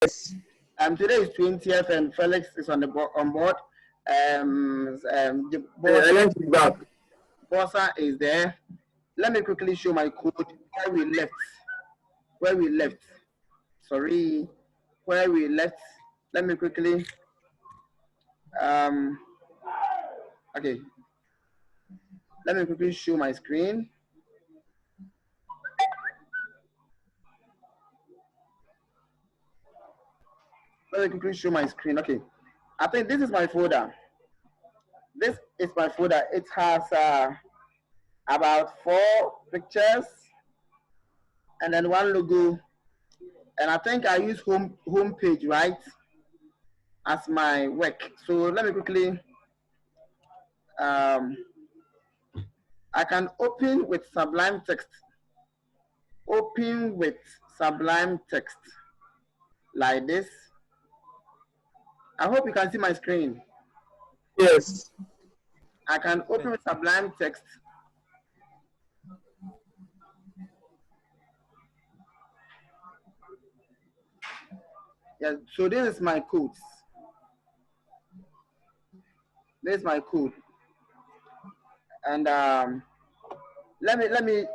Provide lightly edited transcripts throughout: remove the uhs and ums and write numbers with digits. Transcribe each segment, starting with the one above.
Today is 20th, and Felix is on board. The Bossa is there. Let me quickly show my code where we left. Where we left. Sorry, where we left. Let me quickly. Okay. Let me quickly show my screen. Let me quickly show my screen. Okay. I think this is my folder. This is my folder. It has about 4 pictures and then 1 logo. And I think I use home page, right, as my work. So let me quickly. I can open with Sublime Text. Open with Sublime Text like this. I hope you can see my screen. Yes. I can open with Sublime Text. Yeah, so this is my code. This is my code. And let me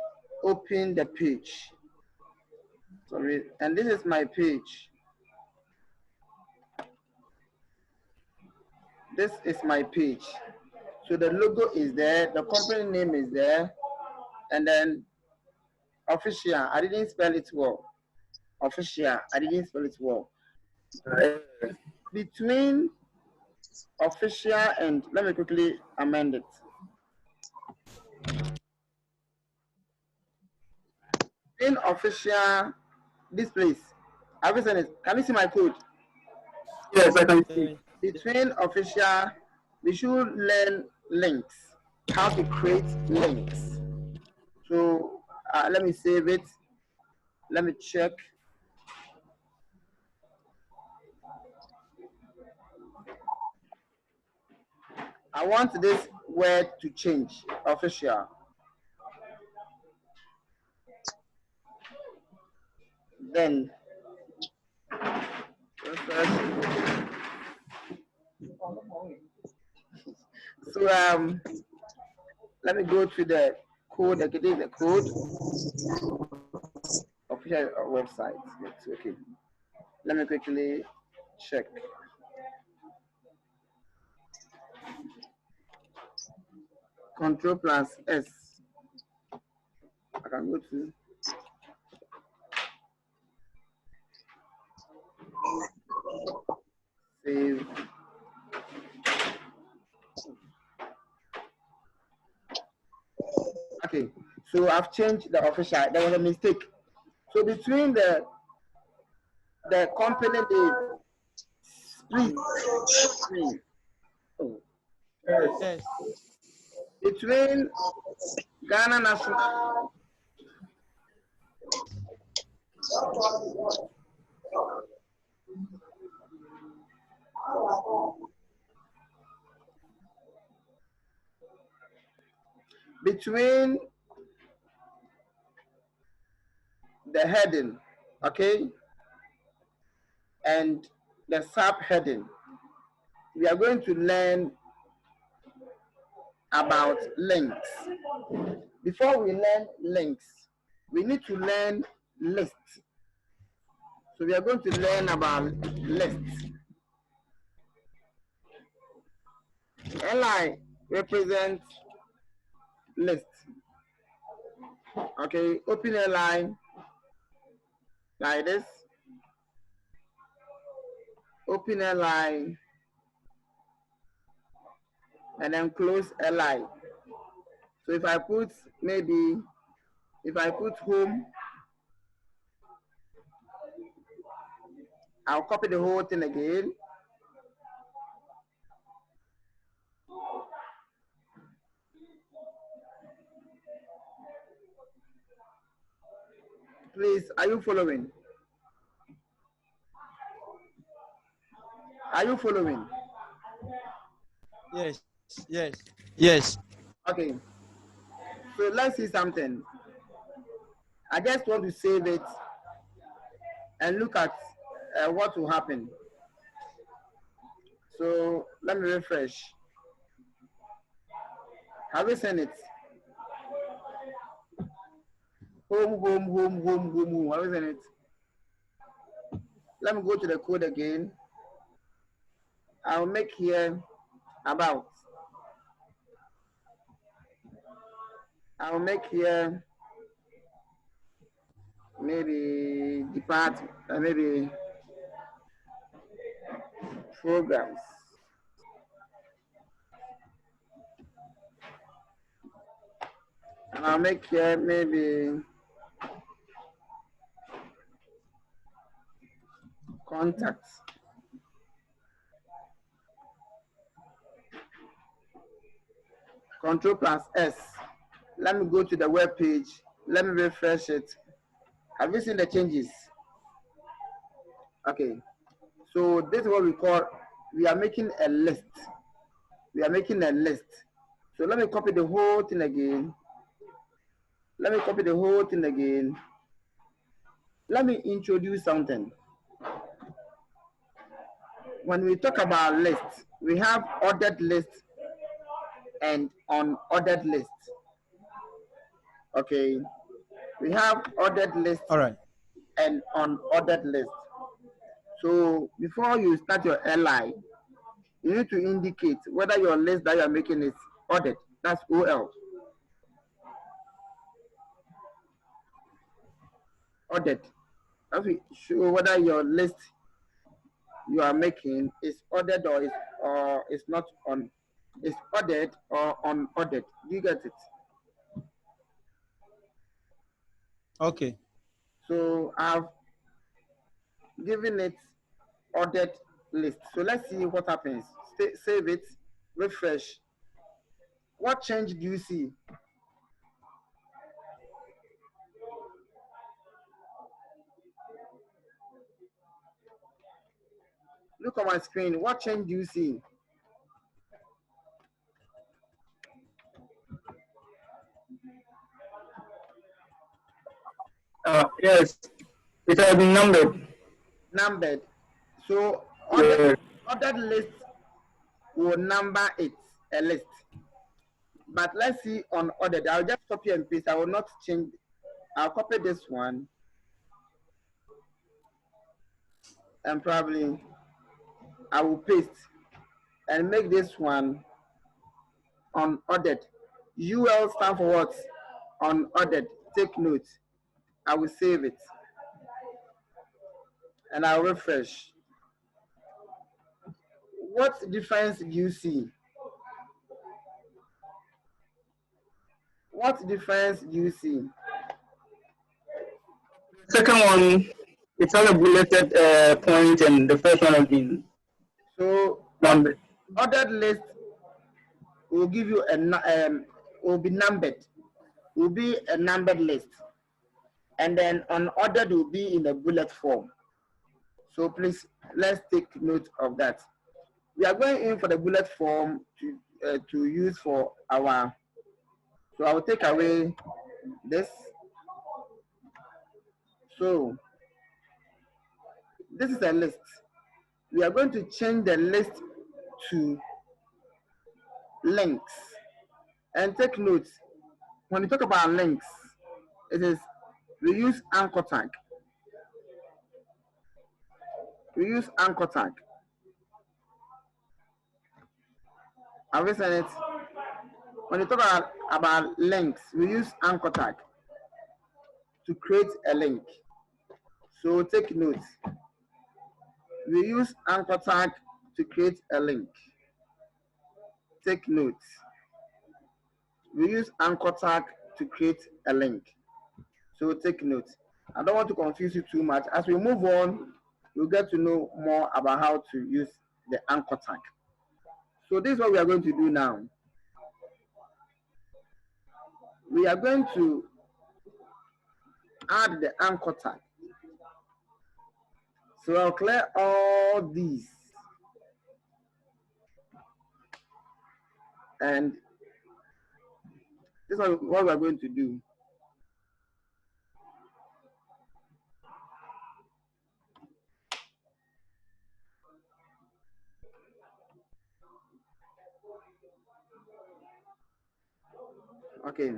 open the page. Sorry, and this is my page. This is my page. So the logo is there, the company name is there, and then official. I didn't spell it well. Official. I didn't spell it well. Between official and let me quickly amend it. In official, this place. Have you seen it? Can you see my code? Yes, I can see. Between official, we should learn links, how to create links. So let me save it. Let me check. I want this word to change, official. Then, so let me go to the code. I get the code. Official website. Okay. Let me quickly check. Control plus S. I can go to. Save. Okay, so I've changed the official. There was a mistake. So between the company name, split. Oh. Yes. Between Ghana National. Between the heading, okay, and the subheading, we are going to learn about links. Before we learn links, we need to learn lists. So we are going to learn about lists. LI represents list. Okay, open a line like this. Open a line and then close a line. So if I put home, I'll copy the whole thing again. Please, are you following? Are you following? Yes. Yes. Yes. Okay. So let's see something. I just want to save it and look at what will happen? So let me refresh. Have you seen it? Home, home, home, home, home, home. Have you seen it? Let me go to the code again. I'll make here about. I'll make here maybe depart, maybe programs. And I'll make here maybe contacts. Control plus S. Let me go to the web page. Let me refresh it. Have you seen the changes? Okay. So this is what we call, we are making a list. We are making a list. So let me copy the whole thing again. Let me copy the whole thing again. Let me introduce something. When we talk about lists, we have ordered lists and unordered lists. Okay. We have ordered lists All right. and unordered lists. So before you start your LI, you need to indicate whether your list that you are making is ordered. That's OL. Ordered. That will show whether your list you are making is ordered or is not on, is ordered or unordered. Do you get it? Okay. So I've given it ordered list. So let's see what happens. Save it, refresh. What change do you see? Look on my screen. What change do you see? Yes, it has been numbered. Numbered. So Yeah. ordered list will number it, a list. But let's see on ordered. I'll just copy and paste. I will not change. I'll copy this one and probably I will paste and make this one unordered. UL stand for what? Unordered. Take note. I will save it and I'll refresh. What difference do you see? What difference do you see? Second one, it's all a bulleted point, and the first one has been So numbered. ordered list will give you will be numbered, will be a numbered list, and then unordered will be in a bullet form. So please, let's take note of that. We are going in for the bullet form to use for our. So I will take away this. So this is a list. We are going to change the list to links. And take note, when you talk about links, it is, we use anchor tag. We use anchor tag. Have you seen it? When you talk about links, we use anchor tag to create a link. So take note. We use anchor tag to create a link. Take note. We use anchor tag to create a link. So take note. I don't want to confuse you too much. As we move on, you'll get to know more about how to use the anchor tag. So this is what we are going to do now. We are going to add the anchor tag. So I'll clear all these. And this is what we're going to do. Okay.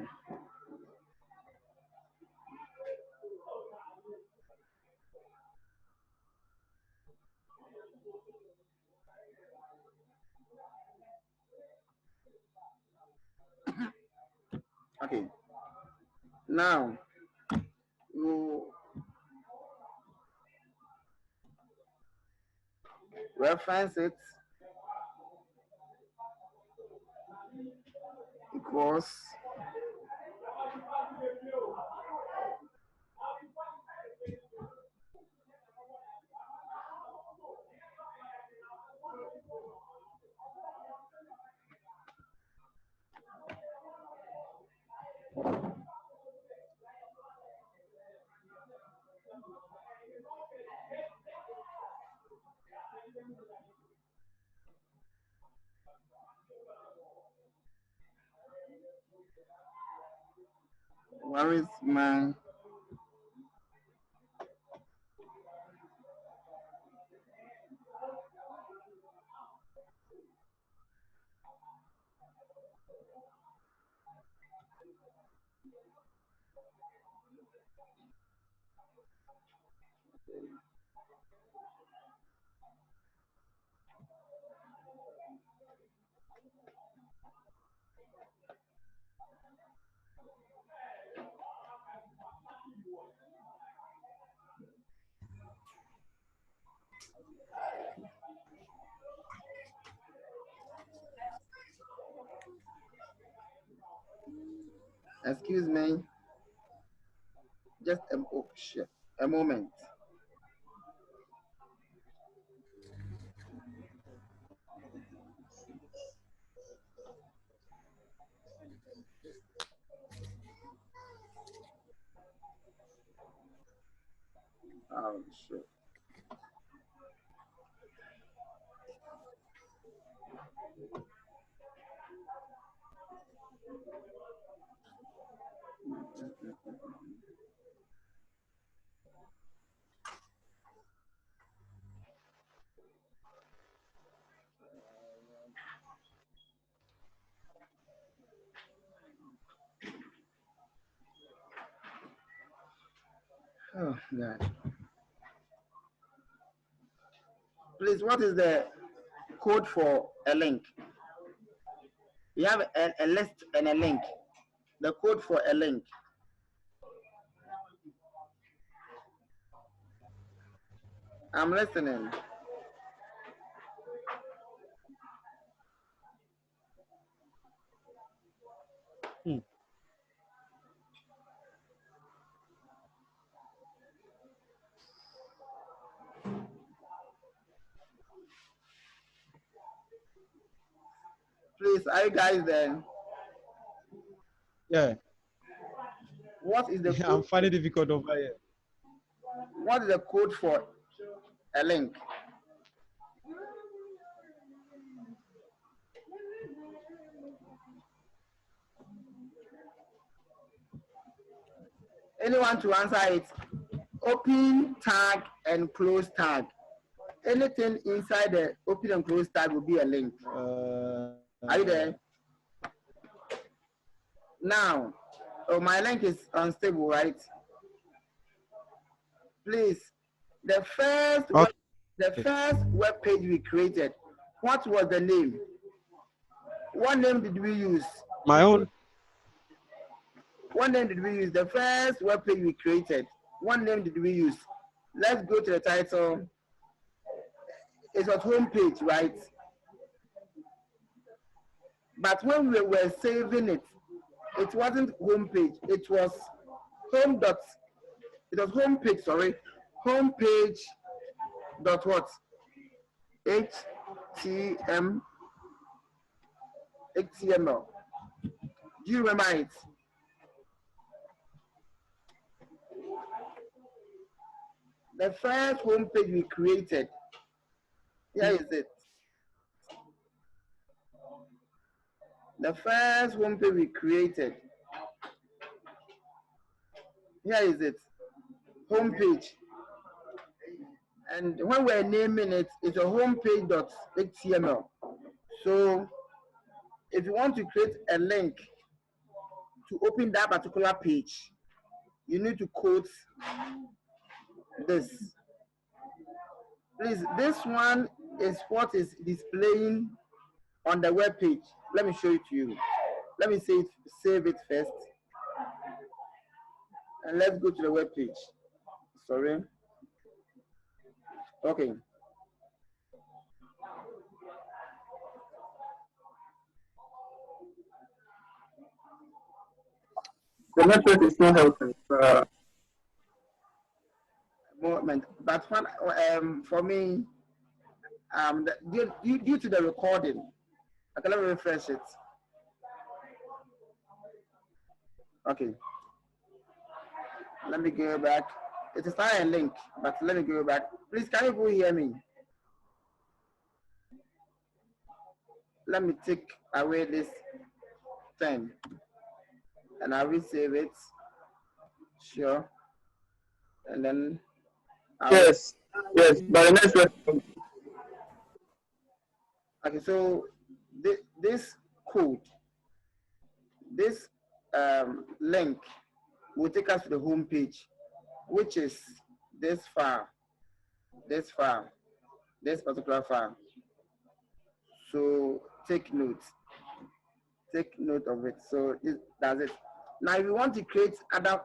Okay. Now you reference it equals where is my excuse me, just a moment. Oh shit. Oh God. Please, what is the code for a link? You have a list and a link. The code for a link. I'm listening. Please, are you guys there? Yeah. What is the I'm code? finding it difficult over here. What is the code for a link? Anyone to answer it? Open tag and close tag. Anything inside the open and close tag will be a link. Are you there? Now, oh, my link is unstable, right? Please, the first web page we created, what was the name? What name did we use? My own. What name did we use? The first web page we created, what name did we use? Let's go to the title. It was homepage, right? But when we were saving it, it wasn't homepage. It was homepage, sorry. Homepage dot what? HTML. Do you remember it? The first homepage we created. Here is it. The first homepage we created. Here is it. Homepage. And when we're naming it, it's a homepage.html. So if you want to create a link to open that particular page, you need to quote this. Please, this one is what is displaying on the web page. Let me show it to you. Let me save it first. And let's go to the web page. Sorry. Okay. The network is not helping. Moment, but for me, due to the recording, okay, let me refresh it. Okay, let me go back. It is not a link, but let me go back. Please, can you go hear me? Let me take away this thing, and I will save it. Sure, and then. Yes, but the network. Okay, so this code, this link will take us to the home page, which is this file, this particular file. So take note of it. So that's it. Now, if you want to create other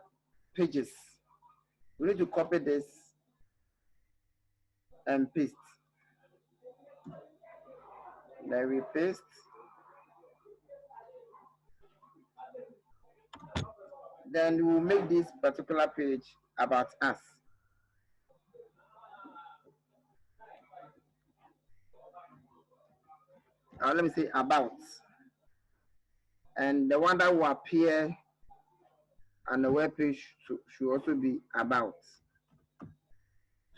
pages, we need to copy this and paste. Then we paste. Then we'll make this particular page about us. Let me say about. And the one that will appear on the web page should also be about.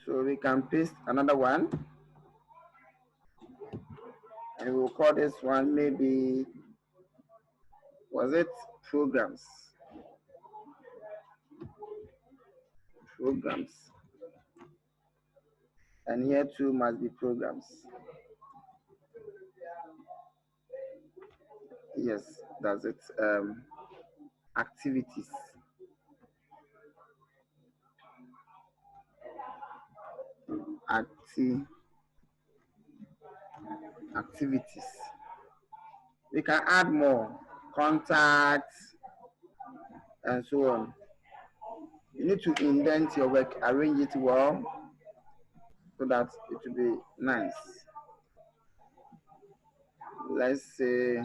So we can paste another one. And we'll call this one maybe, was it programs? Programs. And here too must be programs. Yes, that's it. Activities. Activities. We can add more contacts and so on. You need to indent your work, arrange it well so that it will be nice. Let's say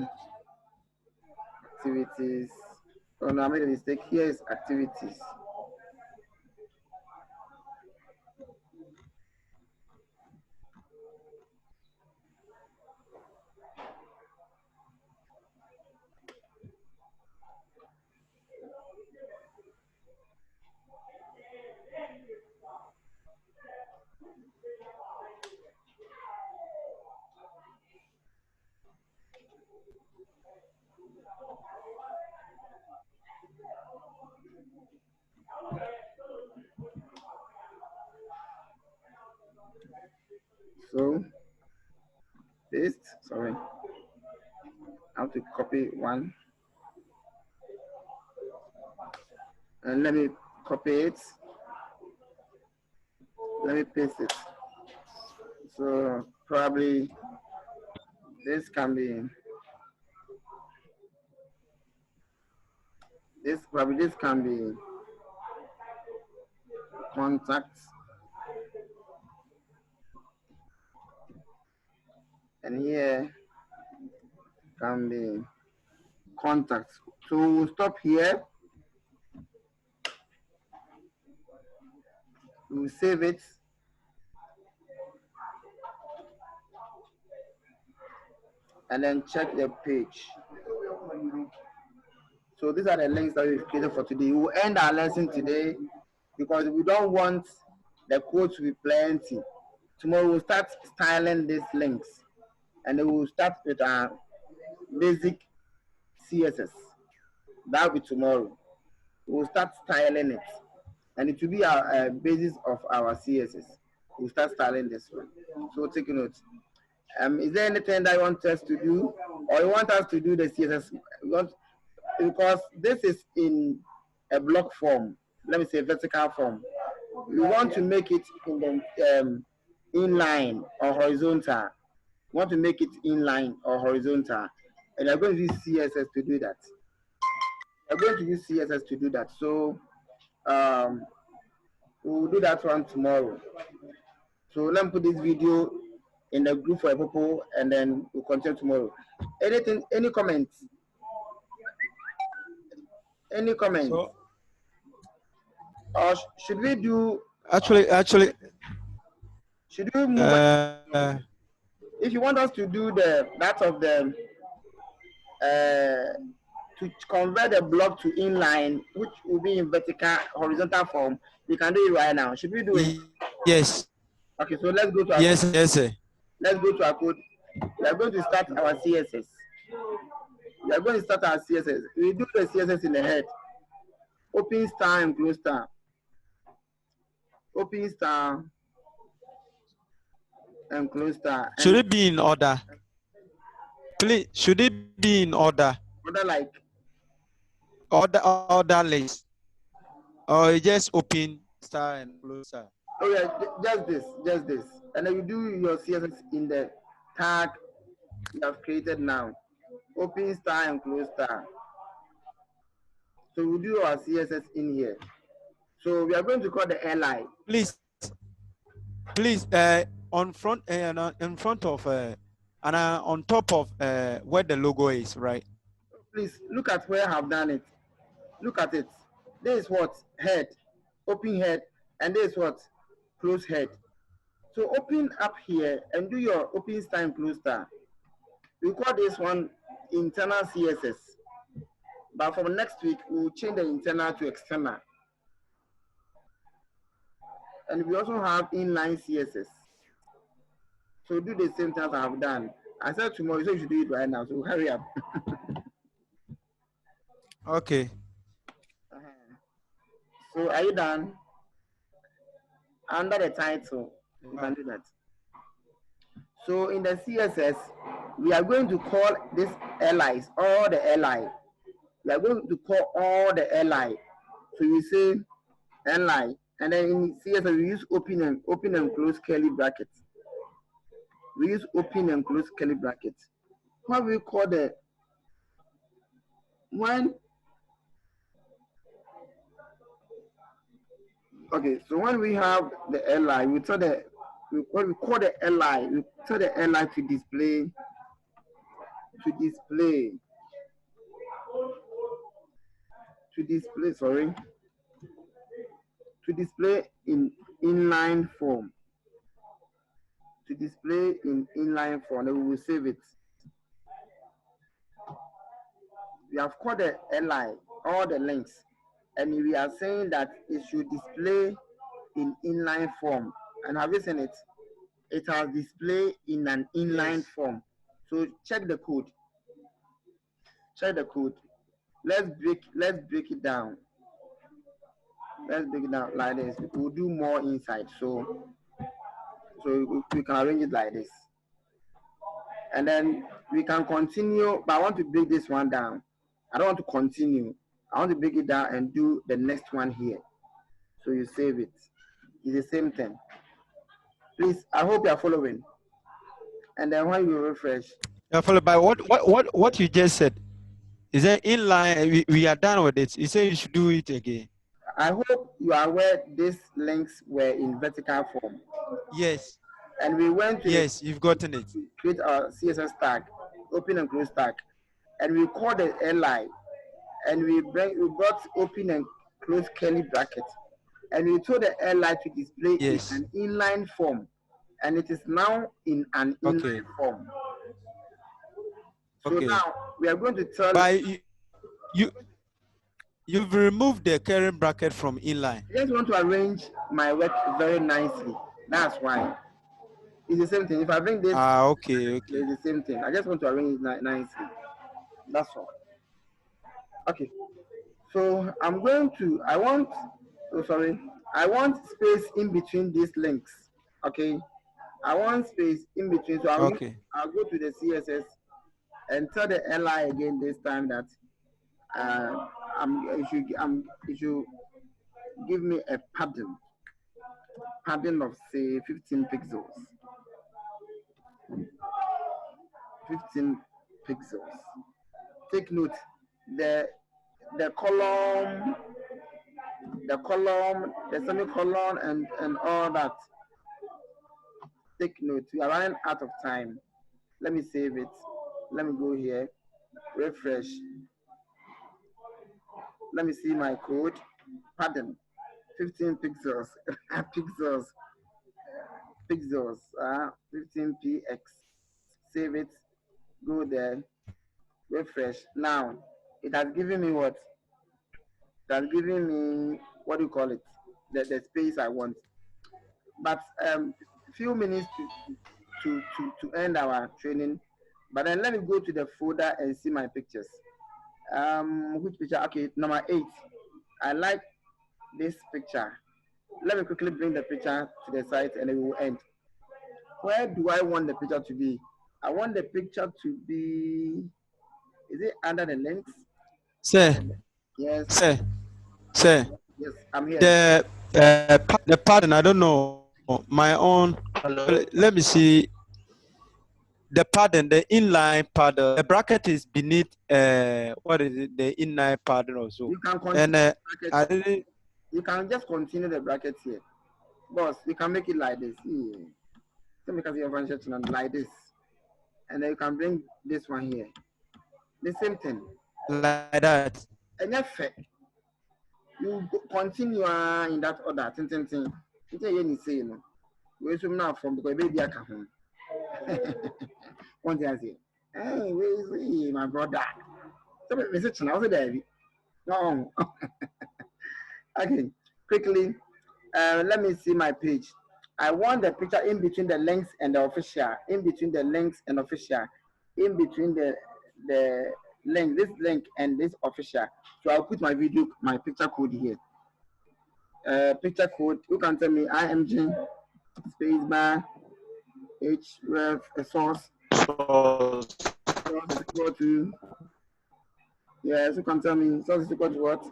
activities. Oh no, I made a mistake. Here is activities. So paste, sorry. I have to copy one. And let me copy it. Let me paste it. So probably this can be contacts. And here can be contacts. So we'll stop here. We'll save it. And then check the page. So these are the links that we've created for today. We'll end our lesson today because we don't want the code to be plenty. Tomorrow we'll start styling these links. And then we'll start with our basic CSS. That'll be tomorrow. We'll start styling it. And it will be our basis of our CSS. We'll start styling this one. So take a note. Is there anything that you want us to do? Or you want us to do the CSS? because this is in a block form, let me say vertical form. We want to make it in the inline or horizontal. We want to make it inline or horizontal, and I'm going to use CSS to do that. I'm going to use CSS to do that. So we'll do that one tomorrow. So let me put this video in the group for people, and then we'll continue tomorrow. Anything? Any comments? Any comments? So, or should we do? actually, Should we move? If you want us to do that of the to convert the block to inline, which will be in vertical, horizontal form, we can do it right now. Should we do it? yes. Okay, so let's go to our Yes, yes, sir. let's go to our code. We are going to start our CSS. We are going to start our CSS. We do the CSS in the head. Open star and close star. Open star and close star. Should it be in order? Please, should it be in order? Order like Order list. Or you just open star and close star? oh yeah, just this. And then you do your CSS in the tag you have created now. Open star and close star. So we do our CSS in here. So we are going to call the li. Please, on front in front of and on top of where the logo is, right? Please look at where I have done it. Look at it. This is what head, open head, and this is what close head. So open up here and do your open star and close star. We call this one internal CSS. But from next week, we'll change the internal to external. And we also have inline CSS. So do the same thing as I have done. I said tomorrow, so you should do it right now. So hurry up. Okay. So are you done? Under the title, you can do that. So in the CSS, we are going to call this LIs, all the LI. We are going to call all the LI. So you say LI, and then in CSS we use open and close curly brackets. We use open and close curly brackets. What we call the when okay, so when we have the LI, we tell the what we call the LI, we tell the LI to display sorry, to display in inline form. To display in inline form, then we will save it. We have called the LI, all the links, and we are saying that it should display in inline form. And have you seen it? It has display in an inline form. So check the code. Check the code. Let's break it down. Let's break it down like this. We'll do more inside. So we can arrange it like this. And then we can continue, but I want to break this one down. I don't want to continue. I want to break it down and do the next one here. So you save it. It's the same thing. Please, I hope you are following. And then when you refresh. Yeah, followed by what you just said. Is that inline? We are done with it. You say you should do it again. I hope you are aware these links were in vertical form. Yes. And we went to you've gotten it. Create our CSS tag, open and close tag, and we call the LI, and we brought open and close curly bracket, and we told the LI to display in an inline form, and it is now in an inline form. So now we are going to tell you've removed the curly bracket from inline. I just want to arrange my work very nicely. That's why. It's the same thing. If I bring this, okay. It's the same thing. I just want to arrange it nicely. That's all. Okay. So I want space in between these links. Okay. I want space in between. So I'll go to the CSS and tell the LI again this time that You should give me a padding of say 15 pixels. 15 pixels. Take note, the the column, the semicolon, and all that. Take note. We are running out of time. Let me save it. Let me go here. Refresh. Let me see my code. Pardon. 15 pixels. pixels. Pixels. 15px. Save it. Go there. Refresh. Now, it has given me what? It has given me, what do you call it? The space I want. But few minutes to end our training. But then let me go to the folder and see my pictures. Which picture? Okay, number 8. I like this picture. Let me quickly bring the picture to the site and then we will end. Where do I want the picture to be? I want the picture to be, is it under the links? Sir, Yes. Sir. Yes, I'm here. The pattern, I don't know. My own. Hello. Let me see. The pattern, the inline pattern, the bracket is beneath. What is it? The inline pattern also. You can continue. And I didn't. You can just continue the bracket here, boss. You can make it like this. So because you have like this, and then you can bring this one here. The same thing. Like that. And effect. You continue in that order. Ting. You say, you know. We should now from because baby I come home. One thing I say, hey, where is he, my brother? So message now, David. No. Okay, quickly. Let me see my page. I want the picture in between the links and the official. In between the links and official. In between the link, this link and this official. So I'll put my picture code here. Picture code. You can tell me IMG spacebar href source. Source is equal to. Yes, you can tell me source is equal to what?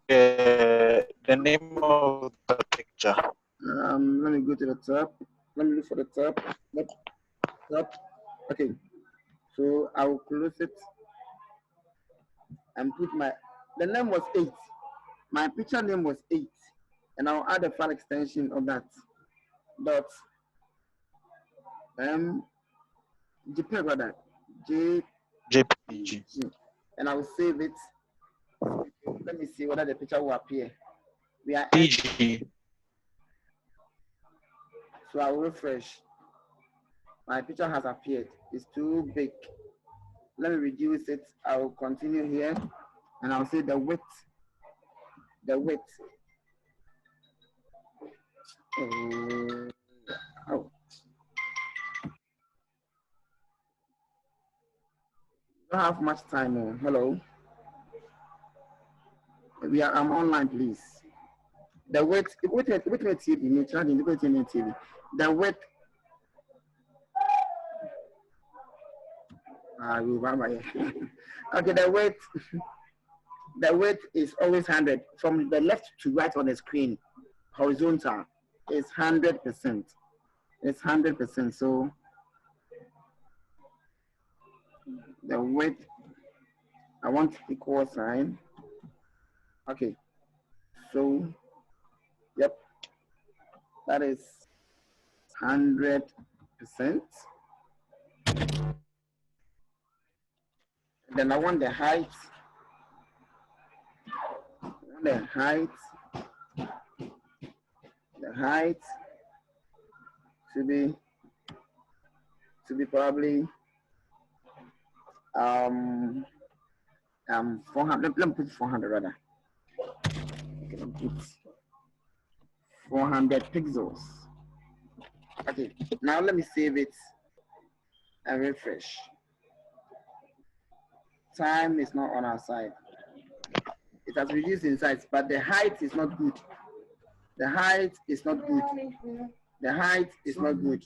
The name of the picture. Let me go to the top. Let me look for the top. Top. Okay. So I will close it and put the name was 8. My picture name was 8. And I'll add a file extension of that. Dot JPEG rather. JPG. And I will save it. Let me see whether the picture will appear. We are PG. So I will refresh. My picture has appeared. It's too big. Let me reduce it. I will continue here, and I'll say the width. The width. Oh. Don't have much time. Oh. Hello. I'm online, please. The width. With TV. The width. Okay, the width is always 100 from the left to right on the screen. Horizontal is 100%. It's 100%. So the width, I want equal sign. Okay. So, yep, that is 100%. Then I want the height. The height should be probably 400. Let me put 400 rather. Okay, let me put 400 pixels. Okay, now let me save it and refresh. Time is not on our side. It has reduced in size, but the height is not good. The height is not good. The height is not good.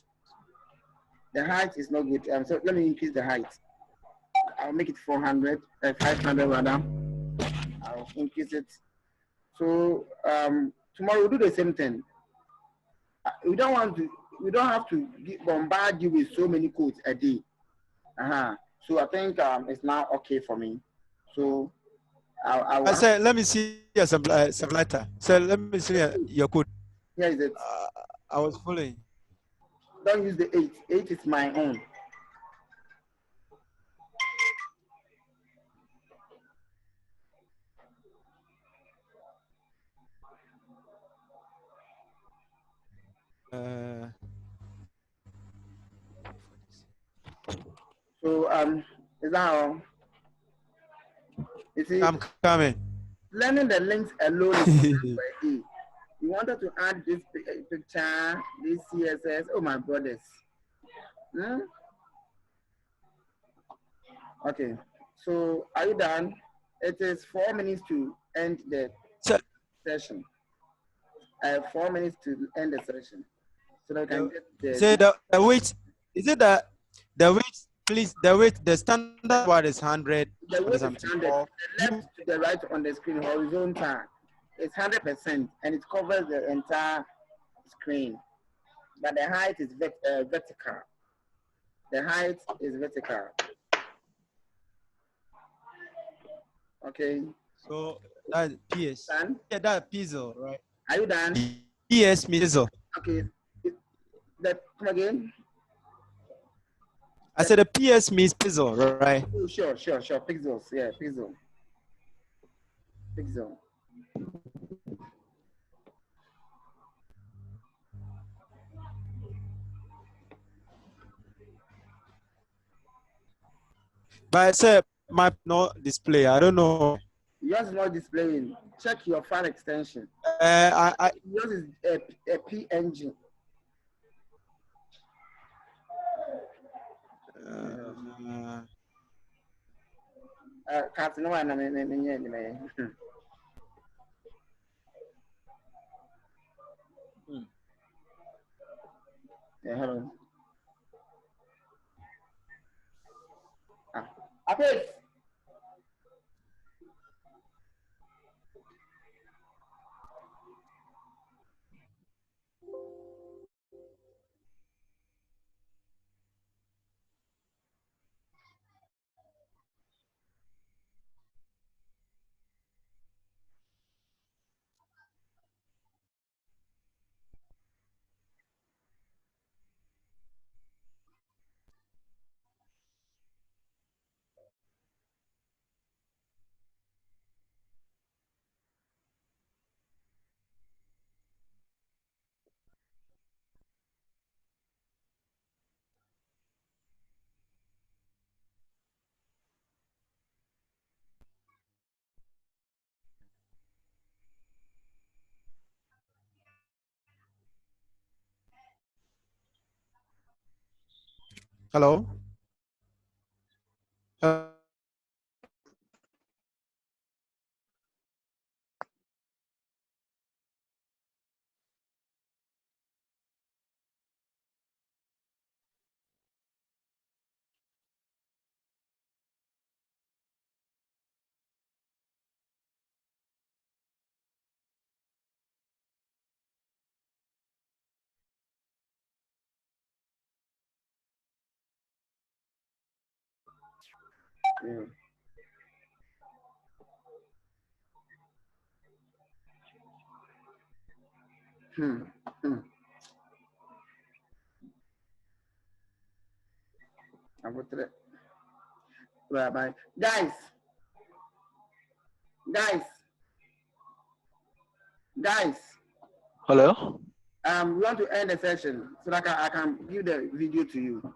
The height is not good. So let me increase the height. I'll make it 400, 500 rather. I'll increase it. So tomorrow we'll do the same thing. We don't have to bombard you with so many codes a day. So I think it's now okay for me. So I said, let me see your letter. So let me see your code. Here is it. I was following. Don't use the 8. 8 is my own. So is that all? You see, I'm coming. Learning the links alone is per day. You wanted to add this picture, this CSS. Oh my goodness. Okay. So are you done? It is 4 minutes to end the session. 4 minutes to end the session. So that I can get the. Say the weight. Is it the weight? Please, the weight. The standard one is 100. The weight is 100. The left to the right on the screen, horizontal, it's 100%, and it covers the entire screen. But the height is vertical. The height is vertical. Okay. So that's PS. Done? Yeah, that's pixel, right? Are you done? PS pixel. Okay. Come again. I said the PS means pixel, right? Oh, sure. Pixels. Yeah, pixel. Pixel. But I said my not display. I don't know. Yours is not displaying. Check your file extension. Yours is a PNG. Captain, no one. Yeah, hello. Okay. Hello. Yeah. I'm going to the bye. Guys. Hello? We want to end the session so that I can give the video to you.